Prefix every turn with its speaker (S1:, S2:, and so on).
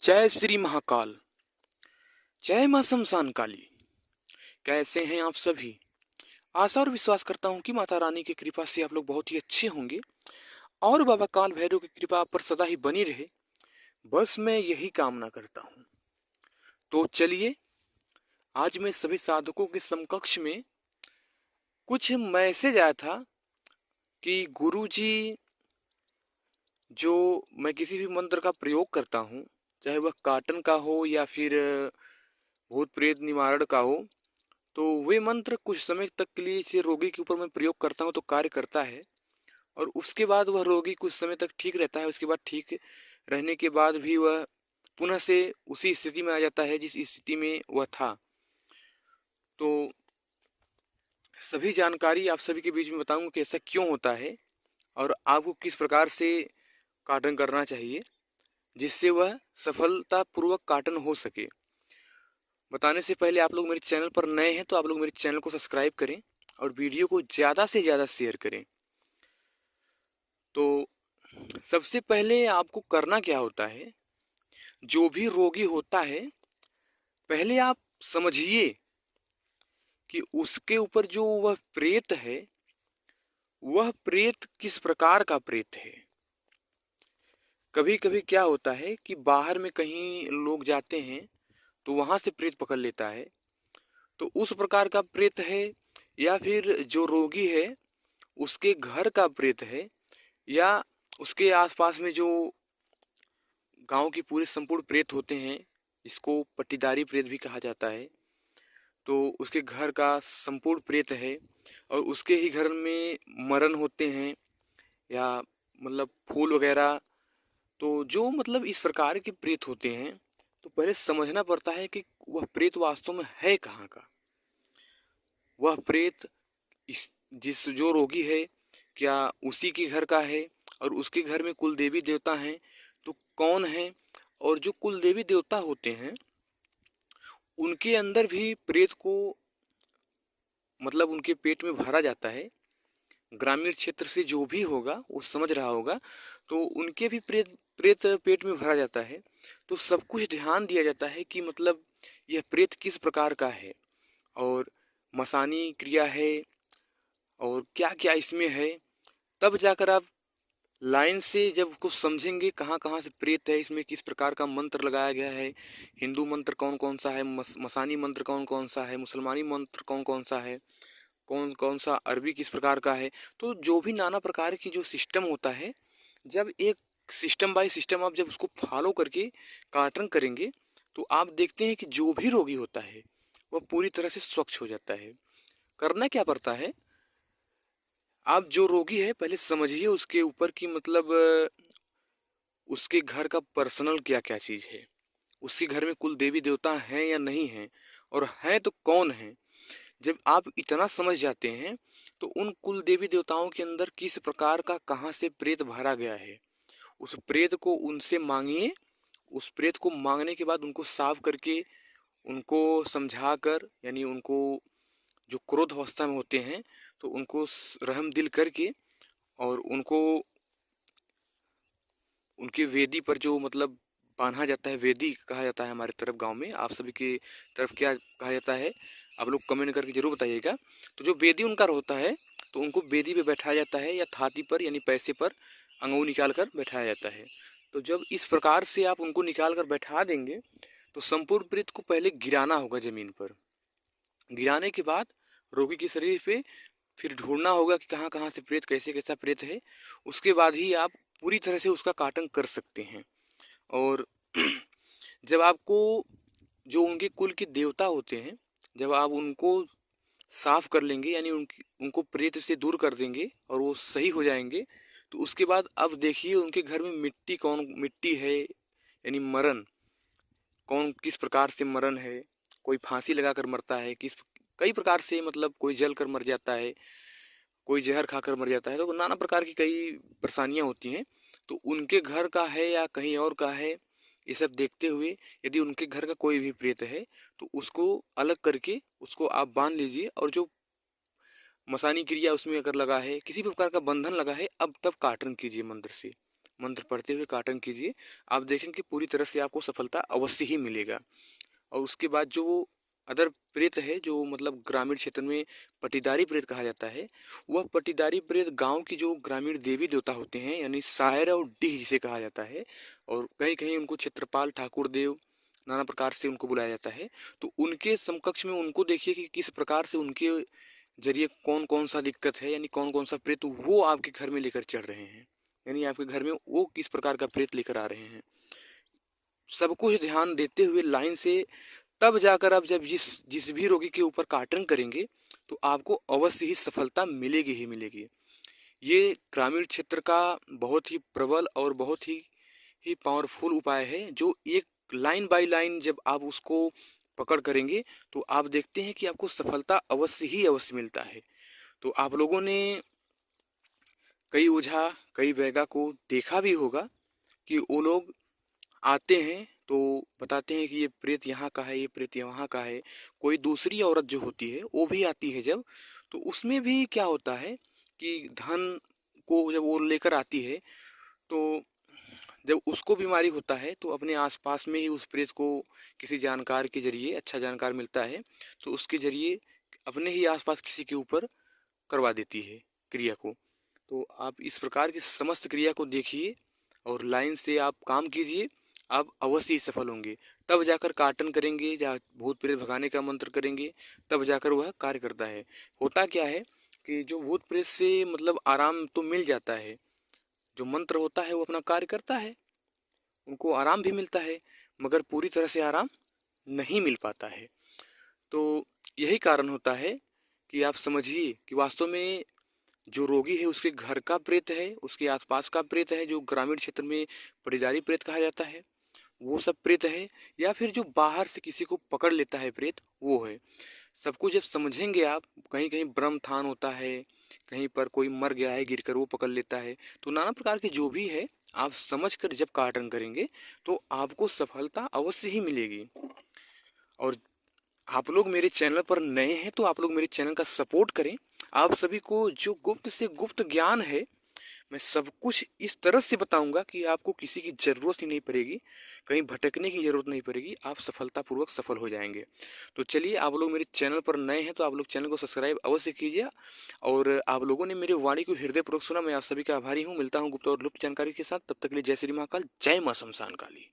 S1: जय श्री महाकाल। जय मां शमशान काली। कैसे हैं आप सभी? आशा और विश्वास करता हूं कि माता रानी की कृपा से आप लोग बहुत ही अच्छे होंगे और बाबा काल भैरव की कृपा आप पर सदा ही बनी रहे। बस मैं यही कामना करता हूं। तो चलिए, आज मैं सभी साधकों के समकक्ष में कुछ मैसेज आया था कि गुरुजी, जो मैं किसी भी मंत्र का प्रयोग करता हूं, चाहे वह काटन का हो या फिर भूत प्रेत निवारण का हो, तो वे मंत्र कुछ समय तक के लिए इसे रोगी के ऊपर मैं प्रयोग करता हूँ तो कार्य करता है, और उसके बाद वह रोगी कुछ समय तक ठीक रहता है। उसके बाद ठीक रहने के बाद भी वह पुनः से उसी स्थिति में आ जाता है जिस स्थिति में वह था। तो सभी जानकारी आप सभी के बीच में बताऊंगा कि ऐसा क्यों होता है और आपको किस प्रकार से काटन करना चाहिए जिससे वह सफलतापूर्वक काटन हो सके। बताने से पहले आप लोग मेरे चैनल पर नए हैं तो आप लोग मेरे चैनल को सब्सक्राइब करें और वीडियो को ज़्यादा से ज़्यादा शेयर करें। तो सबसे पहले आपको करना क्या होता है, जो भी रोगी होता है, पहले आप समझिए कि उसके ऊपर जो वह प्रेत है, वह प्रेत किस प्रकार का प्रेत है। कभी कभी क्या होता है कि बाहर में कहीं लोग जाते हैं तो वहां से प्रेत पकड़ लेता है, तो उस प्रकार का प्रेत है, या फिर जो रोगी है उसके घर का प्रेत है, या उसके आसपास में जो गांव की पूरे संपूर्ण प्रेत होते हैं, इसको पट्टीदारी प्रेत भी कहा जाता है, तो उसके घर का संपूर्ण प्रेत है और उसके ही घर में मरण होते हैं, या मतलब फूल वगैरह, तो जो मतलब इस प्रकार के प्रेत होते हैं, तो पहले समझना पड़ता है कि वह प्रेत वास्तव में है कहाँ का। वह प्रेत इस जिस जो रोगी है, क्या उसी के घर का है, और उसके घर में कुल देवी देवता हैं तो कौन है। और जो कुल देवी देवता होते हैं उनके अंदर भी प्रेत को मतलब उनके पेट में भरा जाता है। ग्रामीण क्षेत्र से जो भी होगा वो समझ रहा होगा, तो उनके भी प्रेत प्रेत पेट में भरा जाता है। तो सब कुछ ध्यान दिया जाता है कि मतलब यह प्रेत किस प्रकार का है, और मसानी क्रिया है, और क्या क्या इसमें है। तब जाकर आप लाइन से जब कुछ समझेंगे कहाँ कहाँ से प्रेत है, इसमें किस प्रकार का मंत्र लगाया गया है, हिंदू मंत्र कौन कौन सा है, मसानी मंत्र कौन कौन सा है, मुसलमानी मंत्र कौन कौन सा है, कौन कौन सा अरबी किस प्रकार का है। तो जो भी नाना प्रकार की जो सिस्टम होता है, जब एक सिस्टम बाय सिस्टम आप जब उसको फॉलो करके कार्टन करेंगे, तो आप देखते हैं कि जो भी रोगी होता है वह पूरी तरह से स्वच्छ हो जाता है। करना क्या पड़ता है, आप जो रोगी है पहले समझिए उसके ऊपर कि मतलब उसके घर का पर्सनल क्या क्या चीज है, उसके घर में कुल देवी देवता हैं या नहीं हैं, और हैं तो कौन है। जब आप इतना समझ जाते हैं तो उन कुल देवी देवताओं के अंदर किस प्रकार का कहाँ से प्रेत भरा गया है, उस प्रेत को उनसे मांगिए। उस प्रेत को मांगने के बाद उनको साफ करके, उनको समझा कर, यानी उनको जो क्रोध अवस्था में होते हैं तो उनको रहम दिल करके, और उनको उनके वेदी पर जो मतलब बांधा जाता है, वेदी कहा जाता है हमारे तरफ गांव में। आप सभी की तरफ क्या कहा जाता है आप लोग कमेंट करके जरूर बताइएगा। तो जो वेदी उनका होता है, तो उनको वेदी पे बैठाया जाता है, या थाती पर यानी पैसे पर अंगूर निकाल कर बैठाया जाता है। तो जब इस प्रकार से आप उनको निकाल कर बैठा देंगे, तो संपूर्ण प्रेत को पहले गिराना होगा जमीन पर। गिराने के बाद रोगी के शरीर पे फिर ढूंढना होगा कि कहाँ कहाँ से प्रेत, कैसे कैसा प्रेत है। उसके बाद ही आप पूरी तरह से उसका काटन कर सकते हैं। और जब आपको जो उनके कुल के देवता होते हैं, जब आप उनको साफ कर लेंगे, यानी उनको प्रेत से दूर कर देंगे और वो सही हो जाएंगे, तो उसके बाद अब देखिए उनके घर में मिट्टी कौन मिट्टी है, यानी मरण कौन किस प्रकार से मरण है। कोई फांसी लगाकर मरता है, किस कई प्रकार से, मतलब कोई जल कर मर जाता है, कोई जहर खाकर मर जाता है, तो नाना प्रकार की कई परेशानियां होती हैं। तो उनके घर का है या कहीं और का है, ये सब देखते हुए यदि उनके घर का कोई भी प्रेत है तो उसको अलग करके उसको आप बांध लीजिए, और जो मसानी क्रिया उसमें अगर लगा है, किसी भी प्रकार का बंधन लगा है, अब तब काटन कीजिए मंत्र से। मंत्र पढ़ते हुए काटन कीजिए, आप देखेंगे पूरी तरह से आपको सफलता अवश्य ही मिलेगा। और उसके बाद जो वो अदर प्रेत है, जो मतलब ग्रामीण क्षेत्र में पटीदारी प्रेत कहा जाता है, वह पटीदारी प्रेत गांव की जो ग्रामीण देवी देवता होते हैं, यानी सायर और डीह जिसे कहा जाता है, और कहीं कहीं उनको क्षेत्रपाल ठाकुर देव नाना प्रकार से उनको बुलाया जाता है। तो उनके समकक्ष में उनको देखिए कि किस प्रकार से उनके जरिए कौन कौन सा दिक्कत है, यानी कौन कौन सा प्रेत वो आपके घर में लेकर चढ़ रहे हैं, यानी आपके घर में वो किस प्रकार का प्रेत लेकर आ रहे हैं। सब कुछ ध्यान देते हुए लाइन से तब जाकर आप जब जिस जिस भी रोगी के ऊपर कार्टन करेंगे तो आपको अवश्य ही सफलता मिलेगी ही मिलेगी। ये ग्रामीण क्षेत्र का बहुत ही प्रबल और बहुत ही पावरफुल उपाय है, जो एक लाइन बाय लाइन जब आप उसको पकड़ करेंगे तो आप देखते हैं कि आपको सफलता अवश्य ही अवश्य मिलता है। तो आप लोगों ने कई ओझा कई वैगा को देखा भी होगा कि वो लोग आते हैं तो बताते हैं कि ये प्रेत यहाँ का है, ये प्रेत वहाँ का है। कोई दूसरी औरत जो होती है वो भी आती है जब, तो उसमें भी क्या होता है कि धन को जब वो लेकर आती है, तो जब उसको बीमारी होता है तो अपने आसपास में ही उस प्रेत को किसी जानकार के जरिए, अच्छा जानकार मिलता है तो उसके जरिए अपने ही आसपास किसी के ऊपर करवा देती है क्रिया को। तो आप इस प्रकार की समस्त क्रिया को देखिए और लाइन से आप काम कीजिए, आप अवश्य ही सफल होंगे। तब जाकर कार्टन करेंगे या भूत प्रेत भगाने का मंत्र करेंगे, तब जाकर वह कार्य करता है। होता क्या है कि जो भूत प्रेत से मतलब आराम तो मिल जाता है, जो मंत्र होता है वो अपना कार्य करता है, उनको आराम भी मिलता है, मगर पूरी तरह से आराम नहीं मिल पाता है। तो यही कारण होता है कि आप समझिए कि वास्तव में जो रोगी है उसके घर का प्रेत है, उसके आसपास का प्रेत है, जो ग्रामीण क्षेत्र में पटीदारी प्रेत कहा जाता है, वो सब प्रेत है, या फिर जो बाहर से किसी को पकड़ लेता है प्रेत, वो है। सबको जब समझेंगे आप, कहीं कहीं ब्रह्म थान होता है, कहीं पर कोई मर गया है गिरकर वो पकड़ लेता है, तो नाना प्रकार के जो भी है आप समझ कर जब कार्टन करेंगे तो आपको सफलता अवश्य ही मिलेगी। और आप लोग मेरे चैनल पर नए हैं तो आप लोग मेरे चैनल का सपोर्ट करें। आप सभी को जो गुप्त से गुप्त ज्ञान है मैं सब कुछ इस तरह से बताऊंगा कि आपको किसी की जरूरत ही नहीं पड़ेगी, कहीं भटकने की जरूरत नहीं पड़ेगी, आप सफलतापूर्वक सफल हो जाएंगे। तो चलिए, आप लोग मेरे चैनल पर नए हैं तो आप लोग चैनल को सब्सक्राइब अवश्य कीजिए। और आप लोगों ने मेरी वाणी को हृदयपूर्वक सुना, मैं आप सभी का आभारी हूँ। मिलता हूँ गुप्त और लुप्त जानकारी के साथ, तब तक के लिए जय श्री महाकाल, जय मां शमशान काली।